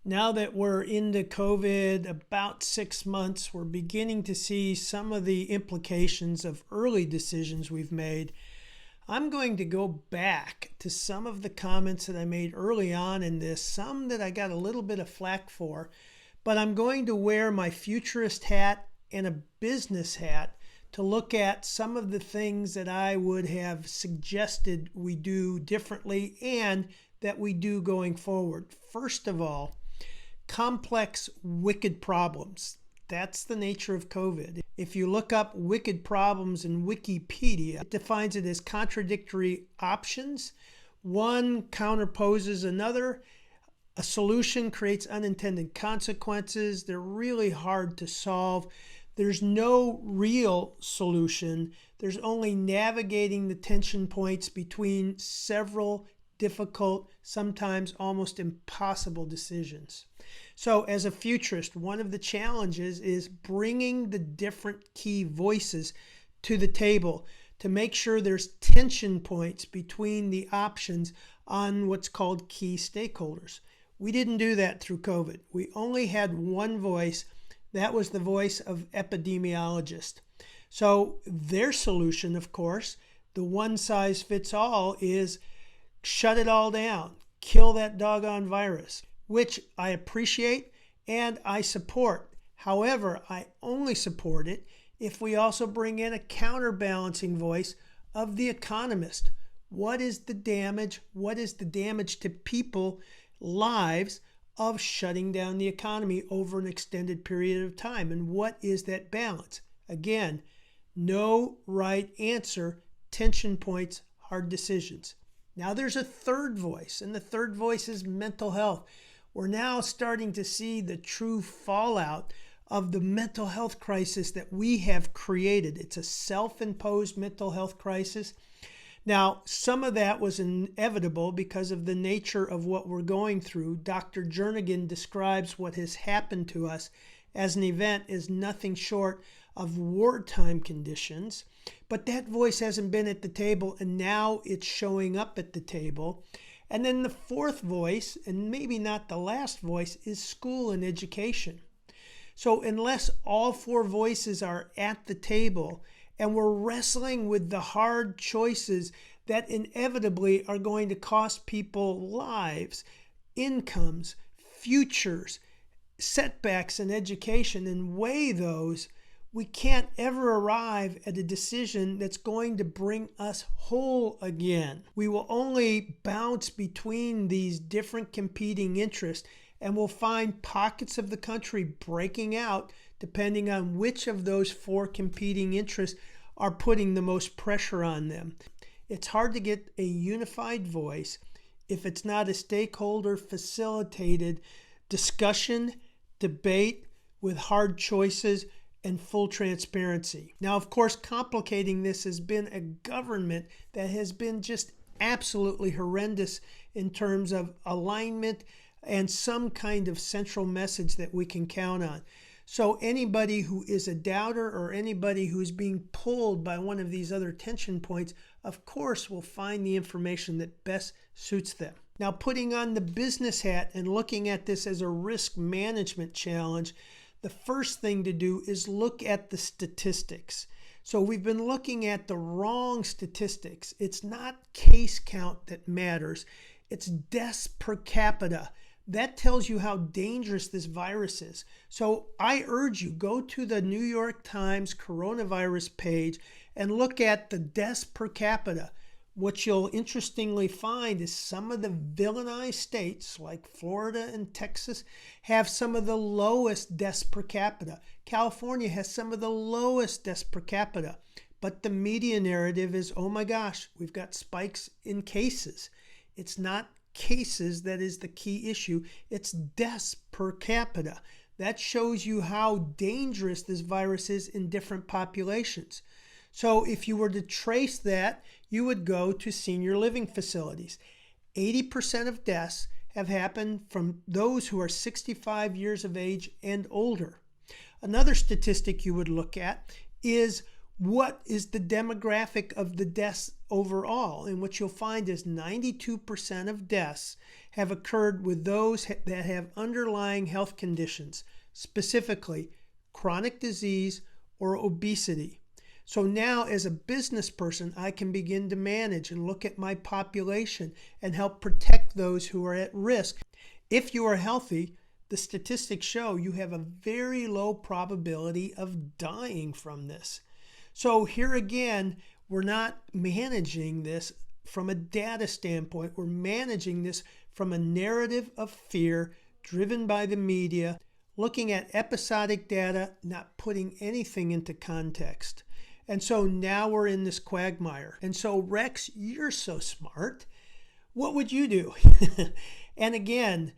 Now that we're into COVID about 6 months, we're beginning to see some of the implications of early decisions we've made. I'm going to go back to some of the comments that I made early on in this, some that I got a little bit of flack for, but I'm going to wear my futurist hat and a business hat to look at some of the things that I would have suggested we do differently and that we do going forward. First of all, complex, wicked problems. That's the nature of COVID. If you look up wicked problems in Wikipedia, it defines it as contradictory options. One counterposes another. A solution creates unintended consequences. They're really hard to solve. There's no real solution. There's only navigating the tension points between several difficult, sometimes almost impossible decisions. So as a futurist, one of the challenges is bringing the different key voices to the table to make sure there's tension points between the options on what's called key stakeholders. We didn't do that through COVID. We only had one voice. That was the voice of epidemiologists. So their solution, of course, the one size fits all, is shut it all down, kill that doggone virus, which I appreciate and I support. However, I only support it if we also bring in a counterbalancing voice of the economist. What is the damage? What is the damage to people, lives, of shutting down the economy over an extended period of time? And what is that balance? Again, no right answer, tension points, hard decisions. Now there's a third voice, and the third voice is mental health. We're now starting to see the true fallout of the mental health crisis that we have created. It's a self-imposed mental health crisis. Now, some of that was inevitable because of the nature of what we're going through. Dr. Jernigan describes what has happened to us as an event is nothing short of wartime conditions. But that voice hasn't been at the table, and now it's showing up at the table. And then the fourth voice, and maybe not the last voice, is school and education. So unless all four voices are at the table and we're wrestling with the hard choices that inevitably are going to cost people lives, incomes, futures, setbacks in education, and weigh those, we can't ever arrive at a decision that's going to bring us whole again. We will only bounce between these different competing interests, and we'll find pockets of the country breaking out depending on which of those four competing interests are putting the most pressure on them. It's hard to get a unified voice if it's not a stakeholder facilitated discussion, debate with hard choices and full transparency. Now, of course, complicating this has been a government that has been just absolutely horrendous in terms of alignment and some kind of central message that we can count on. So anybody who is a doubter or anybody who's being pulled by one of these other tension points, of course, will find the information that best suits them. Now, putting on the business hat and looking at this as a risk management challenge, the first thing to do is look at the statistics. So we've been looking at the wrong statistics. It's not case count that matters. It's deaths per capita. That tells you how dangerous this virus is. So I urge you, go to the New York Times coronavirus page and look at the deaths per capita. What you'll interestingly find is some of the villainized states like Florida and Texas have some of the lowest deaths per capita. California has some of the lowest deaths per capita. But the media narrative is, oh my gosh, we've got spikes in cases. It's not cases that is the key issue. It's deaths per capita. That shows you how dangerous this virus is in different populations. So if you were to trace that, you would go to senior living facilities. 80% of deaths have happened from those who are 65 years of age and older. Another statistic you would look at is what is the demographic of the deaths overall. And what you'll find is 92% of deaths have occurred with those that have underlying health conditions, specifically chronic disease or obesity. So now as a business person, I can begin to manage and look at my population and help protect those who are at risk. If you are healthy, the statistics show you have a very low probability of dying from this. So here again, we're not managing this from a data standpoint. We're managing this from a narrative of fear driven by the media, looking at episodic data, not putting anything into context. And so now we're in this quagmire. And so Rex, you're so smart. What would you do? And again,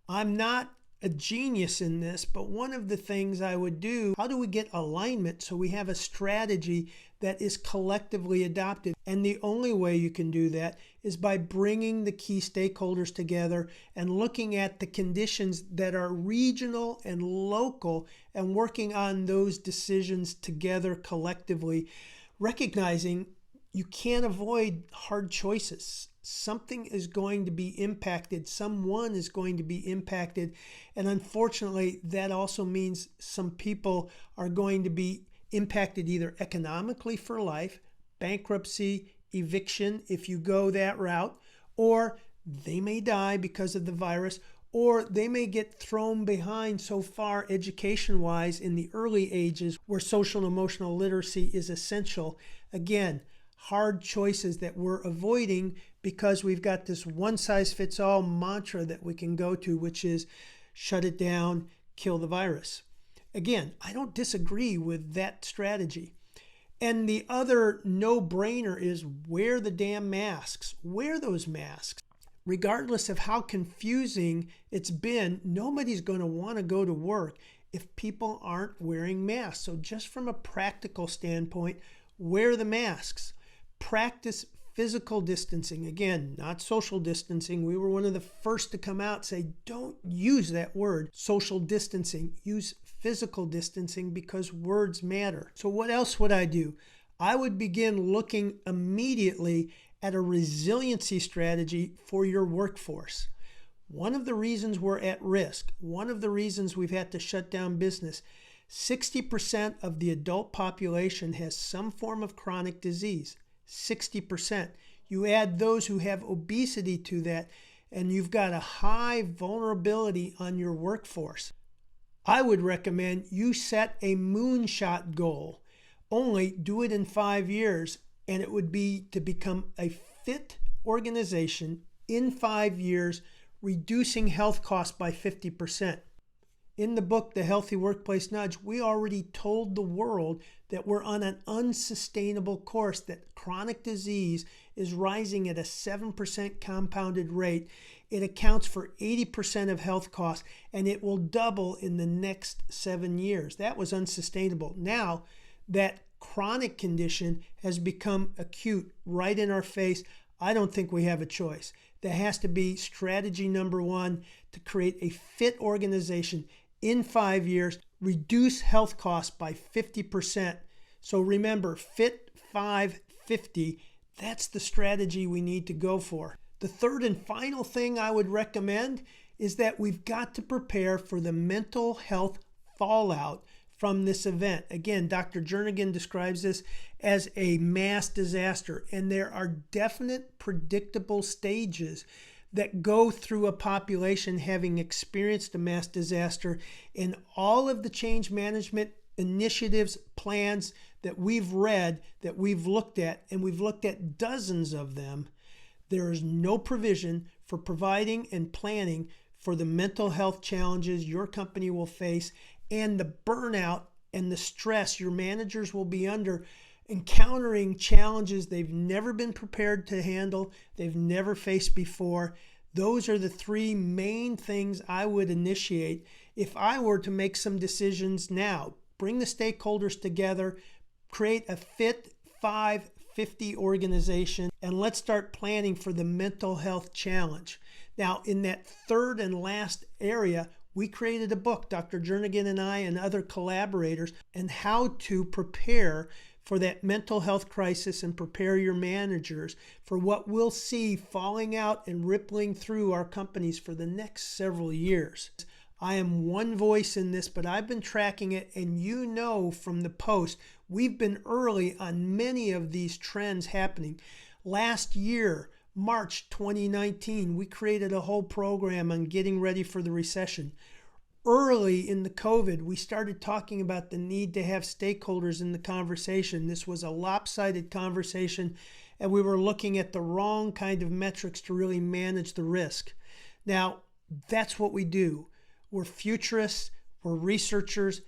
I'm not a genius in this, but one of the things I would do, how do we get alignment so we have a strategy that is collectively adopted? And the only way you can do that is by bringing the key stakeholders together and looking at the conditions that are regional and local and working on those decisions together collectively, recognizing you can't avoid hard choices. Something is going to be impacted. Someone is going to be impacted. And unfortunately, that also means some people are going to be impacted either economically for life, bankruptcy, eviction, if you go that route, or they may die because of the virus, or they may get thrown behind so far education-wise in the early ages where social and emotional literacy is essential. Again, hard choices that we're avoiding because we've got this one-size-fits-all mantra that we can go to, which is shut it down, kill the virus. Again, I don't disagree with that strategy. And the other no-brainer is wear the damn masks. Wear those masks. Regardless of how confusing it's been, nobody's going to want to go to work if people aren't wearing masks. So just from a practical standpoint, wear the masks. Practice physical distancing. Again, not social distancing. We were one of the first to come out and say, don't use that word, social distancing. Use physical distancing because words matter. So what else would I do? I would begin looking immediately at a resiliency strategy for your workforce. One of the reasons we're at risk, one of the reasons we've had to shut down business, 60% of the adult population has some form of chronic disease. 60%. You add those who have obesity to that, and you've got a high vulnerability on your workforce. I would recommend you set a moonshot goal. Only do it in 5 years, and it would be to become a fit organization in 5 years, reducing health costs by 50%. In the book, The Healthy Workplace Nudge, we already told the world that we're on an unsustainable course, that chronic disease is rising at a 7% compounded rate. It accounts for 80% of health costs, and it will double in the next 7 years. That was unsustainable. Now, that chronic condition has become acute right in our face. I don't think we have a choice. There has to be strategy number one to create a fit organization in 5 years, reduce health costs by 50%. So remember, Fit 550, that's the strategy we need to go for. The third and final thing I would recommend is that we've got to prepare for the mental health fallout from this event. Again, Dr. Jernigan describes this as a mass disaster, and there are definite predictable stages that go through a population having experienced a mass disaster. In all of the change management initiatives, plans that we've read, that we've looked at, and we've looked at dozens of them, there is no provision for providing and planning for the mental health challenges your company will face and the burnout and the stress your managers will be under, encountering challenges they've never been prepared to handle, they've never faced before. Those are the three main things I would initiate if I were to make some decisions now. Bring the stakeholders together, create a Fit 550 organization, and let's start planning for the mental health challenge. Now, in that third and last area, we created a book, Dr. Jernigan and I and other collaborators, on how to prepare for that mental health crisis and prepare your managers for what we'll see falling out and rippling through our companies for the next several years. I am one voice in this, but I've been tracking it, and you know from the post, we've been early on many of these trends happening. Last year, March 2019, we created a whole program on getting ready for the recession. Early in the COVID, we started talking about the need to have stakeholders in the conversation. This was a lopsided conversation, and we were looking at the wrong kind of metrics to really manage the risk. Now, that's what we do. We're futurists, we're researchers,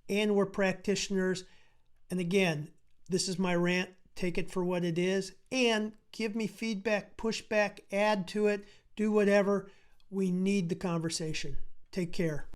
and we're practitioners. And again, this is my rant. Take it for what it is and give me feedback, push back, add to it, do whatever. We need the conversation. Take care.